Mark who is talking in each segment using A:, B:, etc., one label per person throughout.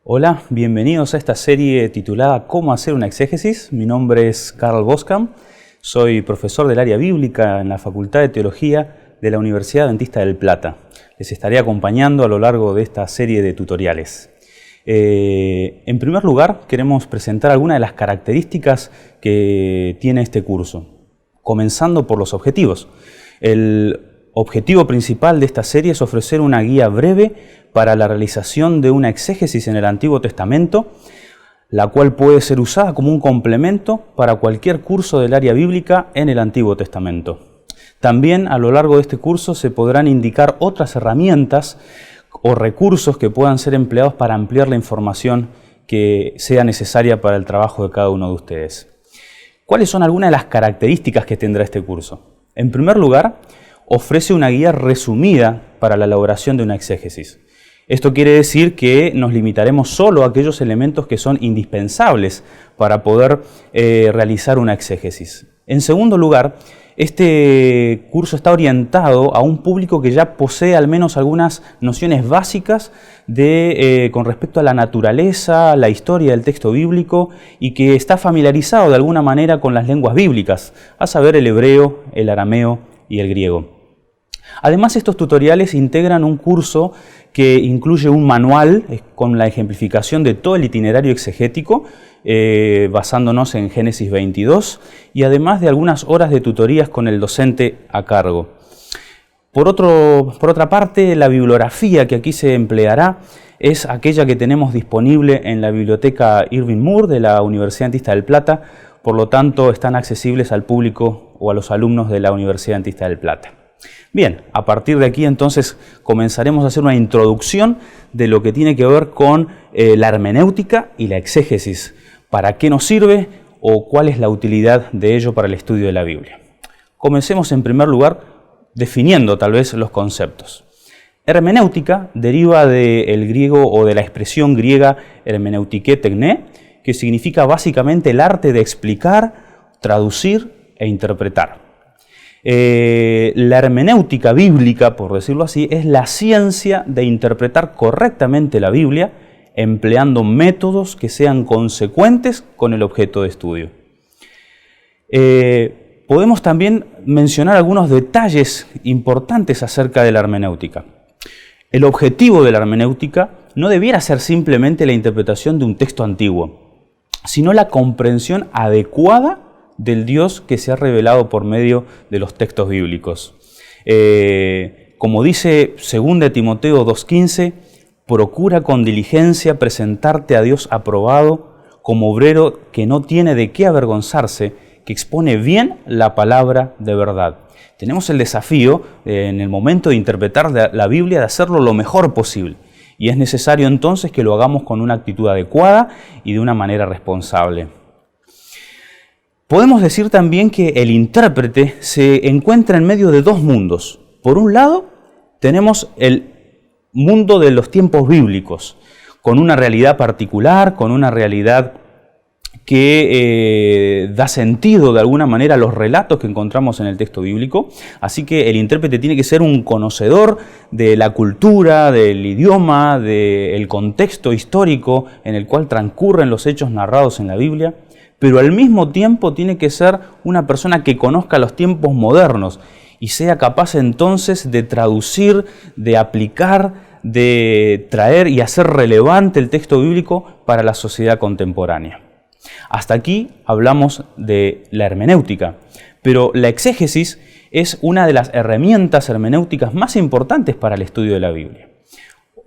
A: Hola, bienvenidos a esta serie titulada ¿Cómo hacer una exégesis? Mi nombre es Carl Boskamp, soy profesor del área bíblica en la Facultad de Teología de la Universidad Adventista del Plata. Les estaré acompañando a lo largo de esta serie de tutoriales. En primer lugar, queremos presentar algunas de las características que tiene este curso, comenzando por los objetivos. El objetivo principal de esta serie es ofrecer una guía breve para la realización de una exégesis en el Antiguo Testamento, la cual puede ser usada como un complemento para cualquier curso del área bíblica en el Antiguo Testamento. También a lo largo de este curso se podrán indicar otras herramientas o recursos que puedan ser empleados para ampliar la información que sea necesaria para el trabajo de cada uno de ustedes. ¿Cuáles son algunas de las características que tendrá este curso? En primer lugar, ofrece una guía resumida para la elaboración de una exégesis. Esto quiere decir que nos limitaremos solo a aquellos elementos que son indispensables para poder realizar una exégesis. En segundo lugar, este curso está orientado a un público que ya posee al menos algunas nociones básicas con respecto a la naturaleza, la historia del texto bíblico y que está familiarizado de alguna manera con las lenguas bíblicas, a saber el hebreo, el arameo y el griego. Además, estos tutoriales integran un curso que incluye un manual con la ejemplificación de todo el itinerario exegético, basándonos en Génesis 22, y además de algunas horas de tutorías con el docente a cargo. Por otra parte, la bibliografía que aquí se empleará es aquella que tenemos disponible en la biblioteca Irving Moore de la Universidad Adventista del Plata, por lo tanto están accesibles al público o a los alumnos de la Universidad Adventista del Plata. Bien, a partir de aquí entonces comenzaremos a hacer una introducción de lo que tiene que ver con la hermenéutica y la exégesis. ¿Para qué nos sirve o cuál es la utilidad de ello para el estudio de la Biblia? Comencemos en primer lugar definiendo tal vez los conceptos. Hermenéutica deriva del griego o de la expresión griega hermeneutike tekné, que significa básicamente el arte de explicar, traducir e interpretar. La hermenéutica bíblica, por decirlo así, es la ciencia de interpretar correctamente la Biblia empleando métodos que sean consecuentes con el objeto de estudio. Podemos también mencionar algunos detalles importantes acerca de la hermenéutica. El objetivo de la hermenéutica no debiera ser simplemente la interpretación de un texto antiguo, sino la comprensión adecuada del Dios que se ha revelado por medio de los textos bíblicos. Como dice 2 Timoteo 2:15, procura con diligencia presentarte a Dios aprobado como obrero que no tiene de qué avergonzarse, que expone bien la palabra de verdad. Tenemos el desafío en el momento de interpretar la Biblia de hacerlo lo mejor posible. Y es necesario entonces que lo hagamos con una actitud adecuada y de una manera responsable. Podemos decir también que el intérprete se encuentra en medio de dos mundos. Por un lado, tenemos el mundo de los tiempos bíblicos, con una realidad particular, con una realidad que da sentido de alguna manera a los relatos que encontramos en el texto bíblico. Así que el intérprete tiene que ser un conocedor de la cultura, del idioma, del contexto histórico en el cual transcurren los hechos narrados en la Biblia, pero al mismo tiempo tiene que ser una persona que conozca los tiempos modernos y sea capaz entonces de traducir, de aplicar, de traer y hacer relevante el texto bíblico para la sociedad contemporánea. Hasta aquí hablamos de la hermenéutica, pero la exégesis es una de las herramientas hermenéuticas más importantes para el estudio de la Biblia.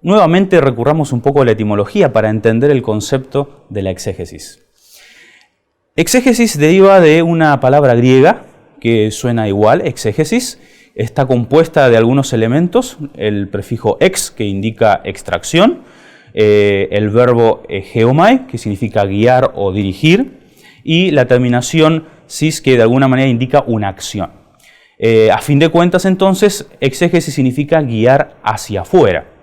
A: Nuevamente recurramos un poco a la etimología para entender el concepto de la exégesis. Exégesis deriva de una palabra griega que suena igual, exégesis. Está compuesta de algunos elementos, el prefijo ex, que indica extracción, el verbo geomai, que significa guiar o dirigir, y la terminación sis, que de alguna manera indica una acción. A fin de cuentas, entonces, exégesis significa guiar hacia afuera.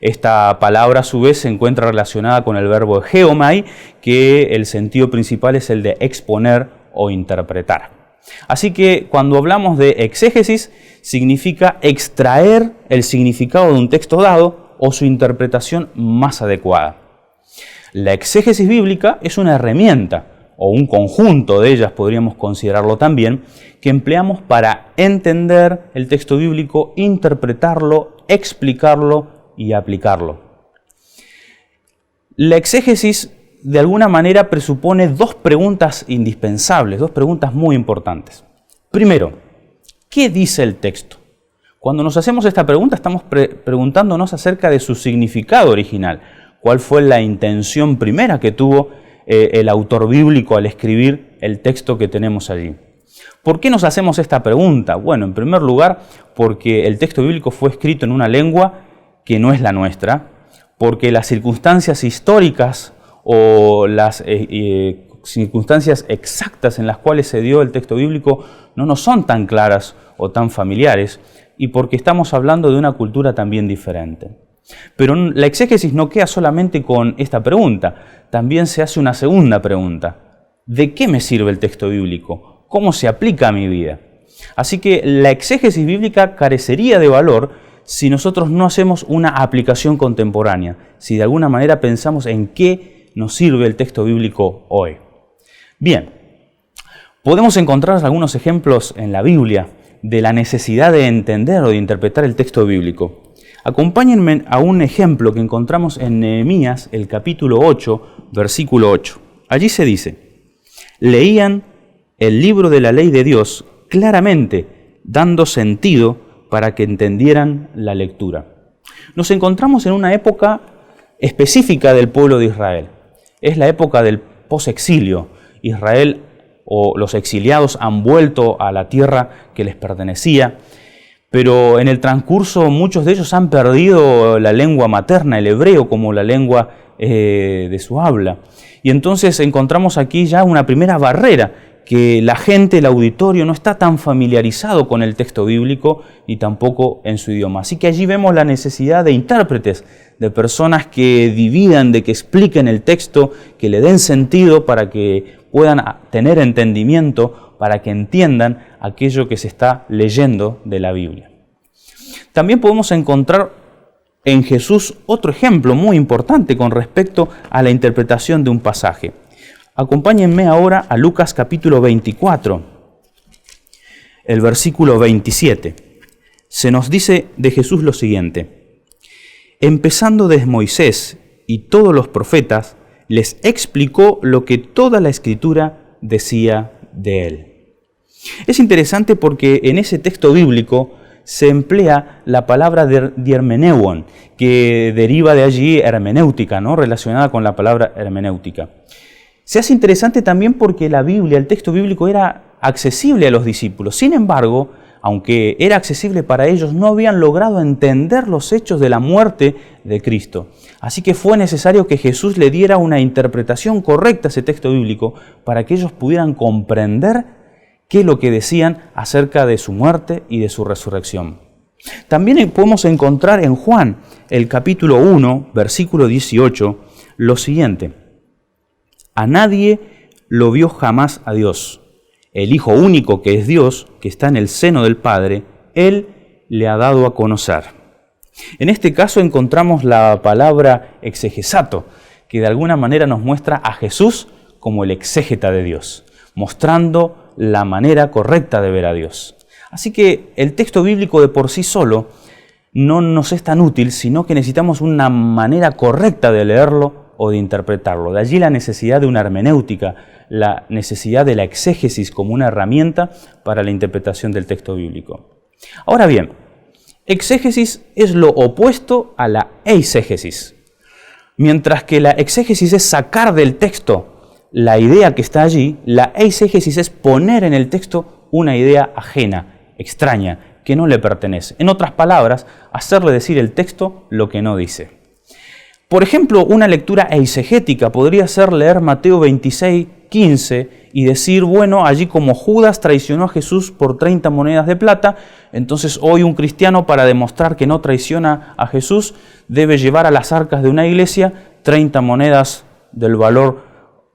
A: Esta palabra a su vez se encuentra relacionada con el verbo geomai, que el sentido principal es el de exponer o interpretar. Así que cuando hablamos de exégesis, significa extraer el significado de un texto dado o su interpretación más adecuada. La exégesis bíblica es una herramienta, o un conjunto de ellas podríamos considerarlo también, que empleamos para entender el texto bíblico, interpretarlo, explicarlo y aplicarlo. La exégesis de alguna manera presupone dos preguntas indispensables, dos preguntas muy importantes. Primero, ¿qué dice el texto? Cuando nos hacemos esta pregunta estamos preguntándonos acerca de su significado original. ¿Cuál fue la intención primera que tuvo el autor bíblico al escribir el texto que tenemos allí? ¿Por qué nos hacemos esta pregunta? Bueno, en primer lugar, porque el texto bíblico fue escrito en una lengua que no es la nuestra, porque las circunstancias históricas o las circunstancias exactas en las cuales se dio el texto bíblico no nos son tan claras o tan familiares, y porque estamos hablando de una cultura también diferente. Pero la exégesis no queda solamente con esta pregunta, también se hace una segunda pregunta. ¿De qué me sirve el texto bíblico? ¿Cómo se aplica a mi vida? Así que la exégesis bíblica carecería de valor si nosotros no hacemos una aplicación contemporánea, si de alguna manera pensamos en qué nos sirve el texto bíblico hoy. Bien, podemos encontrar algunos ejemplos en la Biblia de la necesidad de entender o de interpretar el texto bíblico. Acompáñenme a un ejemplo que encontramos en Nehemías, el capítulo 8, versículo 8. Allí se dice: leían el libro de la ley de Dios claramente, dando sentido para que entendieran la lectura. Nos encontramos en una época específica del pueblo de Israel. Es la época del posexilio. Israel o los exiliados han vuelto a la tierra que les pertenecía, pero en el transcurso muchos de ellos han perdido la lengua materna, el hebreo, como la lengua de su habla. Y entonces encontramos aquí ya una primera barrera, que la gente, el auditorio, no está tan familiarizado con el texto bíblico y tampoco en su idioma. Así que allí vemos la necesidad de intérpretes, de personas que dividan, de que expliquen el texto, que le den sentido para que puedan tener entendimiento, para que entiendan aquello que se está leyendo de la Biblia. También podemos encontrar en Jesús otro ejemplo muy importante con respecto a la interpretación de un pasaje. Acompáñenme ahora a Lucas capítulo 24, el versículo 27. Se nos dice de Jesús lo siguiente: empezando desde Moisés y todos los profetas, les explicó lo que toda la Escritura decía de él. Es interesante porque en ese texto bíblico se emplea la palabra diermeneuon, que deriva de allí hermenéutica, ¿no? Relacionada con la palabra hermenéutica. Se hace interesante también porque la Biblia, el texto bíblico, era accesible a los discípulos. Sin embargo, aunque era accesible para ellos, no habían logrado entender los hechos de la muerte de Cristo. Así que fue necesario que Jesús le diera una interpretación correcta a ese texto bíblico para que ellos pudieran comprender qué es lo que decían acerca de su muerte y de su resurrección. También podemos encontrar en Juan, el capítulo 1, versículo 18, lo siguiente: a nadie lo vio jamás a Dios. El Hijo único que es Dios, que está en el seno del Padre, Él le ha dado a conocer. En este caso encontramos la palabra exegesato, que de alguna manera nos muestra a Jesús como el exégeta de Dios, mostrando la manera correcta de ver a Dios. Así que el texto bíblico de por sí solo no nos es tan útil, sino que necesitamos una manera correcta de leerlo o de interpretarlo. De allí la necesidad de una hermenéutica, la necesidad de la exégesis como una herramienta para la interpretación del texto bíblico. Ahora bien, exégesis es lo opuesto a la eisegesis. Mientras que la exégesis es sacar del texto la idea que está allí, la eisegesis es poner en el texto una idea ajena, extraña, que no le pertenece. En otras palabras, hacerle decir el texto lo que no dice. Por ejemplo, una lectura eisegética podría ser leer Mateo 26, 15 y decir, bueno, allí como Judas traicionó a Jesús por 30 monedas de plata, entonces hoy un cristiano, para demostrar que no traiciona a Jesús, debe llevar a las arcas de una iglesia 30 monedas del valor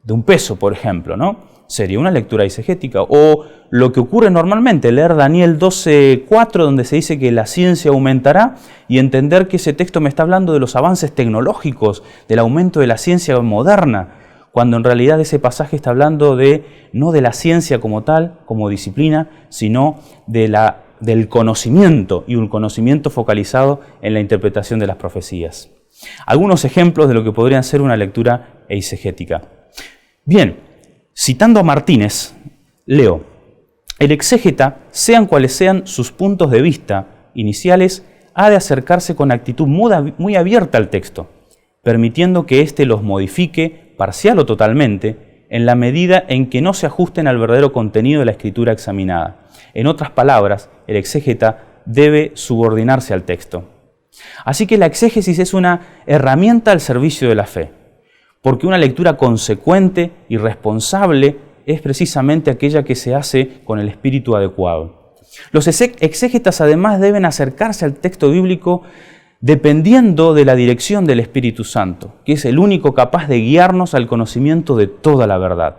A: de un peso, por ejemplo, ¿no? sería una lectura eisegética. O lo que ocurre normalmente, leer Daniel 12:4, donde se dice que la ciencia aumentará, y entender que ese texto me está hablando de los avances tecnológicos, del aumento de la ciencia moderna, cuando en realidad ese pasaje está hablando no de la ciencia como tal, como disciplina, sino del conocimiento, y un conocimiento focalizado en la interpretación de las profecías. Algunos ejemplos de lo que podrían ser una lectura eisegética. Bien, citando a Martínez, leo: el exégeta, sean cuales sean sus puntos de vista iniciales, ha de acercarse con actitud muy abierta al texto, permitiendo que éste los modifique, parcial o totalmente, en la medida en que no se ajusten al verdadero contenido de la escritura examinada. En otras palabras, el exégeta debe subordinarse al texto. Así que la exégesis es una herramienta al servicio de la fe, porque una lectura consecuente y responsable es precisamente aquella que se hace con el espíritu adecuado. Los exégetas además deben acercarse al texto bíblico dependiendo de la dirección del Espíritu Santo, que es el único capaz de guiarnos al conocimiento de toda la verdad.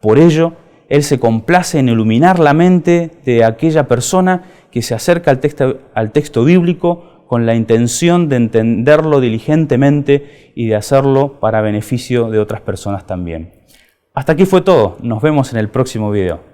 A: Por ello, Él se complace en iluminar la mente de aquella persona que se acerca al texto bíblico con la intención de entenderlo diligentemente y de hacerlo para beneficio de otras personas también. Hasta aquí fue todo. Nos vemos en el próximo video.